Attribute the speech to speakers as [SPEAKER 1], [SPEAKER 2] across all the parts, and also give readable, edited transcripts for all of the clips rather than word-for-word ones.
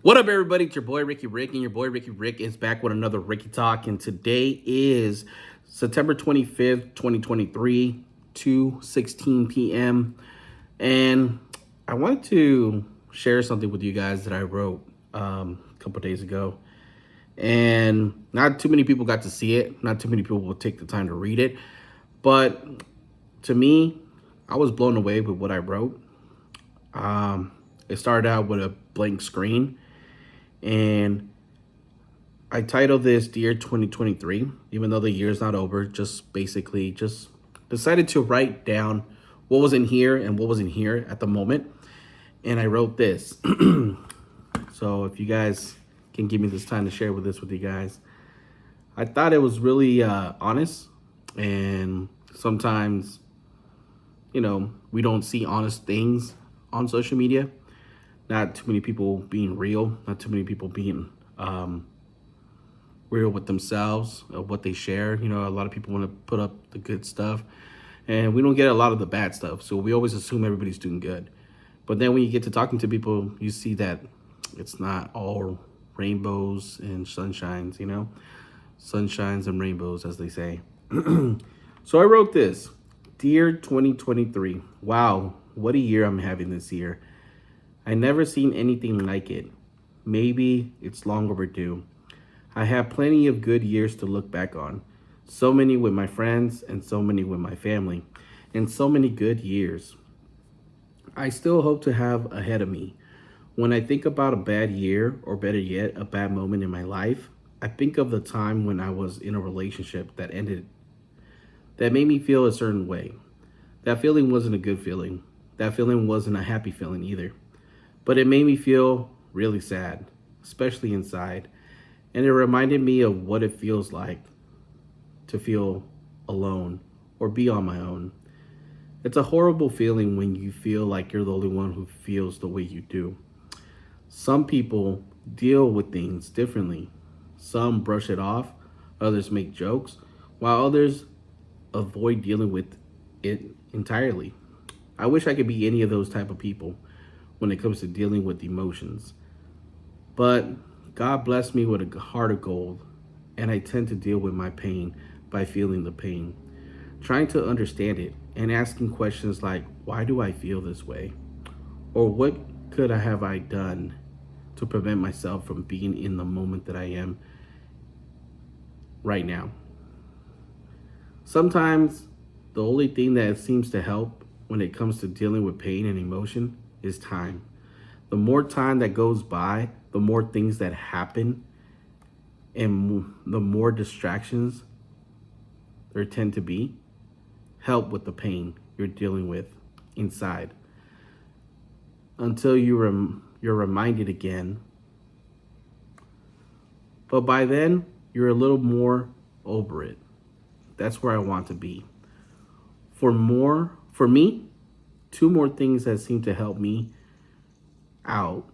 [SPEAKER 1] What up, everybody? It's your boy Ricky Rick, and your boy Ricky Rick is back with another Ricky Talk. And today is September 25th, 2023, 2:16 p.m. And I wanted to share something with you guys that I wrote a couple days ago. And not too many people got to see it, not too many people will take the time to read it. But to me, I was blown away with what I wrote. It started out with a blank screen, and I titled this Dear 2023, even though the year's not over, just basically just decided to write down what was in here and what wasn't here at the moment. And I wrote this. So if you guys can give me this time to share with you guys. I thought it was really honest. And sometimes, we don't see honest things on social media. Not too many people being real, not too many people being real with themselves, of what they share. A lot of people want to put up the good stuff, and we don't get a lot of the bad stuff. So we always assume everybody's doing good. But then when you get to talking to people, you see that it's not all rainbows and sunshines, sunshines and rainbows, as they say. So I wrote this, Dear 2023. Wow, what a year I'm having this year. I never seen anything like it. Maybe it's long overdue. I have plenty of good years to look back on. So many with my friends and so many with my family. And so many good years. I still hope to have ahead of me. When I think about a bad year, or better yet, a bad moment in my life, I think of the time when I was in a relationship that ended, that made me feel a certain way. That feeling wasn't a good feeling. That feeling wasn't a happy feeling either. But it made me feel really sad, especially inside. And it reminded me of what it feels like to feel alone or be on my own. It's a horrible feeling when you feel like you're the only one who feels the way you do. Some people deal with things differently. Some brush it off, others make jokes, while others avoid dealing with it entirely. I wish I could be any of those type of people when it comes to dealing with emotions. But God blessed me with a heart of gold, and I tend to deal with my pain by feeling the pain, trying to understand it, and asking questions like, why do I feel this way? Or what could I have I done to prevent myself from being in the moment that I am right now? Sometimes the only thing that seems to help when it comes to dealing with pain and emotion is time. The more time that goes by, the more things that happen, and the more distractions there tend to be, help with the pain you're dealing with inside. Until you're reminded again. But by then, you're a little more over it. That's where I want to be. For me, two more things that seem to help me out,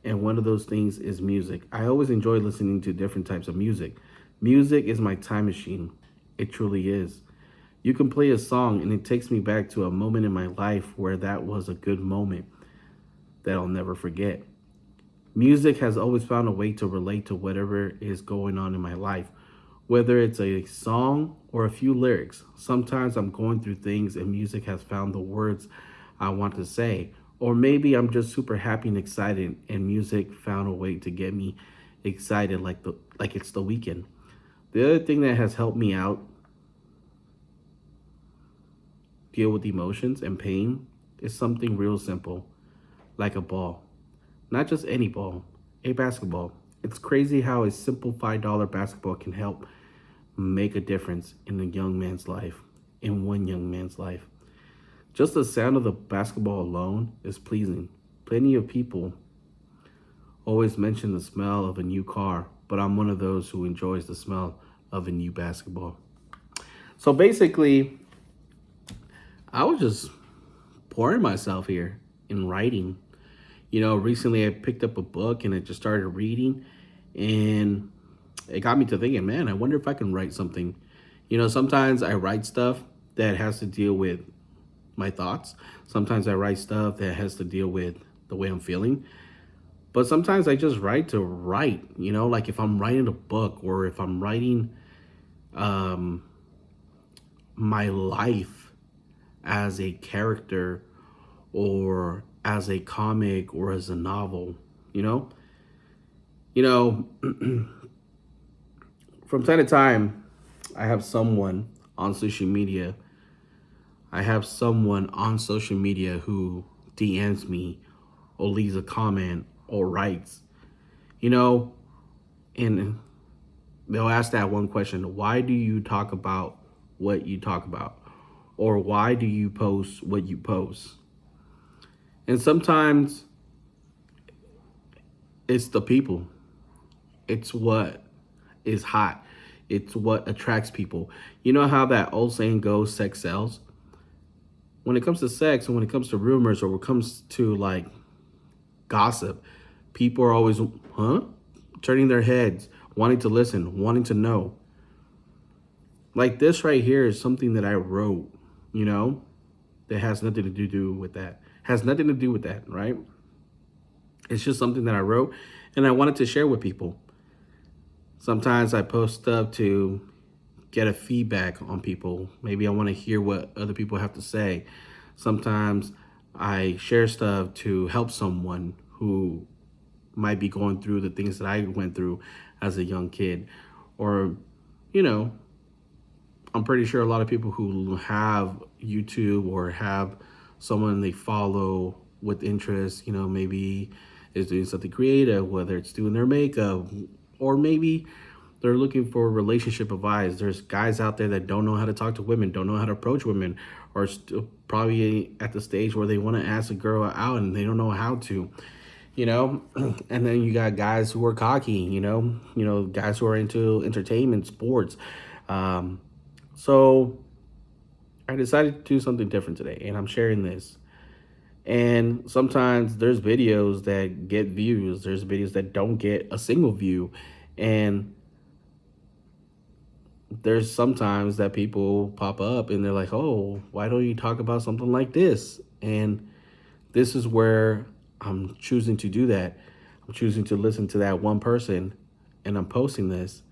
[SPEAKER 1] and one of those things is music. I always enjoy listening to different types of music. Music is my time machine. It truly is. You can play a song and it takes me back to a moment in my life where that was a good moment that I'll never forget. Music has always found a way to relate to whatever is going on in my life, whether it's a song or a few lyrics. Sometimes I'm going through things and music has found the words I want to say. Or maybe I'm just super happy and excited and music found a way to get me excited like it's the weekend. The other thing that has helped me out deal with emotions and pain is something real simple, like a ball. Not just any ball, a basketball. It's crazy how a simple $5 basketball can help make a difference in a young man's life, in one young man's life. Just the sound of the basketball alone is pleasing. Plenty of people always mention the smell of a new car, but I'm one of those who enjoys the smell of a new basketball. So basically, I was just pouring myself here in writing. Recently I picked up a book and I just started reading, and it got me to thinking, man, I wonder if I can write something. Sometimes I write stuff that has to deal with my thoughts. Sometimes I write stuff that has to deal with the way I'm feeling. But sometimes I just write to write, like if I'm writing a book or if I'm writing um, my life as a character or as a comic or as a novel, you know? You know, from time to time, I have someone on social media. I have someone on social media who DMs me or leaves a comment or writes, you know, and they'll ask that one question: why do you talk about what you talk about? Or why do you post what you post? And sometimes it's the people, it's what is hot, it's what attracts people. You know how that old saying goes, sex sells? When it comes to sex and when it comes to rumors or when it comes to like gossip, people are always, huh? Turning their heads, wanting to listen, wanting to know. Like this right here is something that I wrote, you know, that has nothing to do with that. Has nothing to do with that, right? It's just something that I wrote and I wanted to share with people. Sometimes I post stuff to get a feedback on people. Maybe I want to hear what other people have to say. Sometimes I share stuff to help someone who might be going through the things that I went through as a young kid. Or, you know, I'm pretty sure a lot of people who have YouTube or have someone they follow with interest, maybe is doing something creative, whether it's doing their makeup or maybe they're looking for relationship advice. There's guys out there that don't know how to talk to women, don't know how to approach women, or still probably at the stage where they want to ask a girl out and they don't know how to, and then you got guys who are cocky, guys who are into entertainment, sports. So I decided to do something different today, and I'm sharing this. And sometimes there's videos that get views, there's videos that don't get a single view. And there's sometimes that people pop up and they're like, oh, why don't you talk about something like this? And this is where I'm choosing to do that. I'm choosing to listen to that one person and I'm posting this.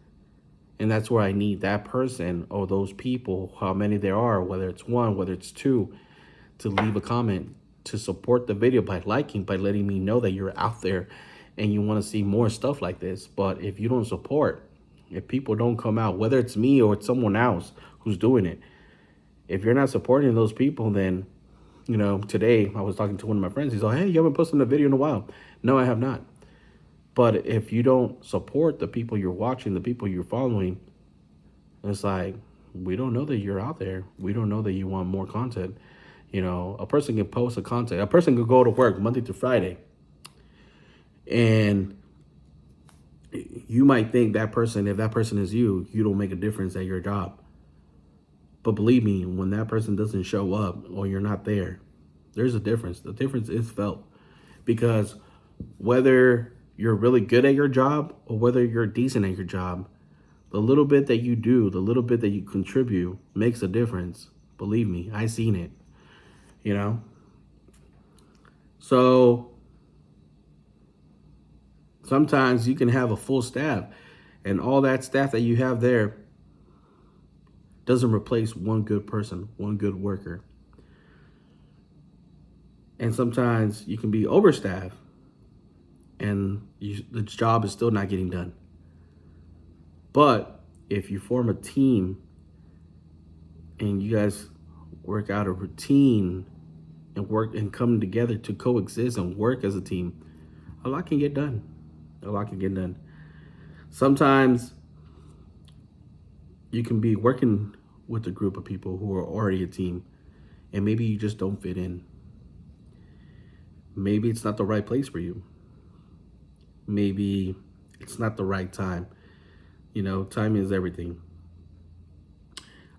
[SPEAKER 1] And that's where I need that person or those people, how many there are, whether it's one, whether it's two, to leave a comment, to support the video by liking, by letting me know that you're out there and you want to see more stuff like this. But if you don't support, if people don't come out, whether it's me or it's someone else who's doing it, if you're not supporting those people, then, today I was talking to one of my friends. He's like, hey, you haven't posted a video in a while. No, I have not. But if you don't support the people you're watching, the people you're following, it's like, we don't know that you're out there. We don't know that you want more content. A person can post a content. A person could go to work Monday to Friday. And you might think that person, if that person is you, you don't make a difference at your job. But believe me, when that person doesn't show up or you're not there, there's a difference. The difference is felt. Because whether you're really good at your job or whether you're decent at your job, the little bit that you do, the little bit that you contribute makes a difference. Believe me, I seen it, So sometimes you can have a full staff and all that staff that you have there doesn't replace one good person, one good worker. And sometimes you can be overstaffed and the job is still not getting done. But if you form a team and you guys work out a routine and work and come together to coexist and work as a team, a lot can get done. A lot can get done. Sometimes you can be working with a group of people who are already a team and maybe you just don't fit in. Maybe it's not the right place for you. Maybe it's not the right time. Time is everything.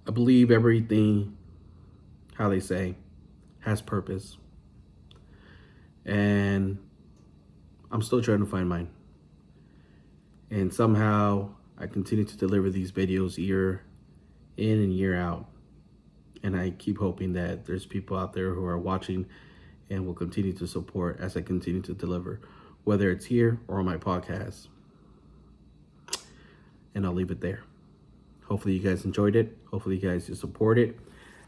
[SPEAKER 1] I believe everything, how they say, has purpose. And I'm still trying to find mine. And somehow I continue to deliver these videos year in and year out. And I keep hoping that there's people out there who are watching and will continue to support as I continue to deliver. whether it's here or on my podcast. And I'll leave it there. Hopefully you guys enjoyed it. Hopefully you guys just support it.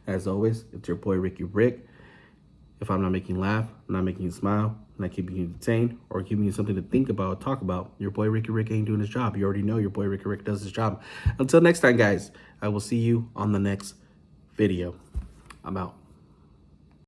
[SPEAKER 1] As always, it's your boy Ricky Rick. If I'm not making you laugh, I'm not making you smile, not keeping you entertained, or giving you something to think about, talk about, your boy Ricky Rick ain't doing his job. You already know your boy Ricky Rick does his job. Until next time, guys, I will see you on the next video. I'm out.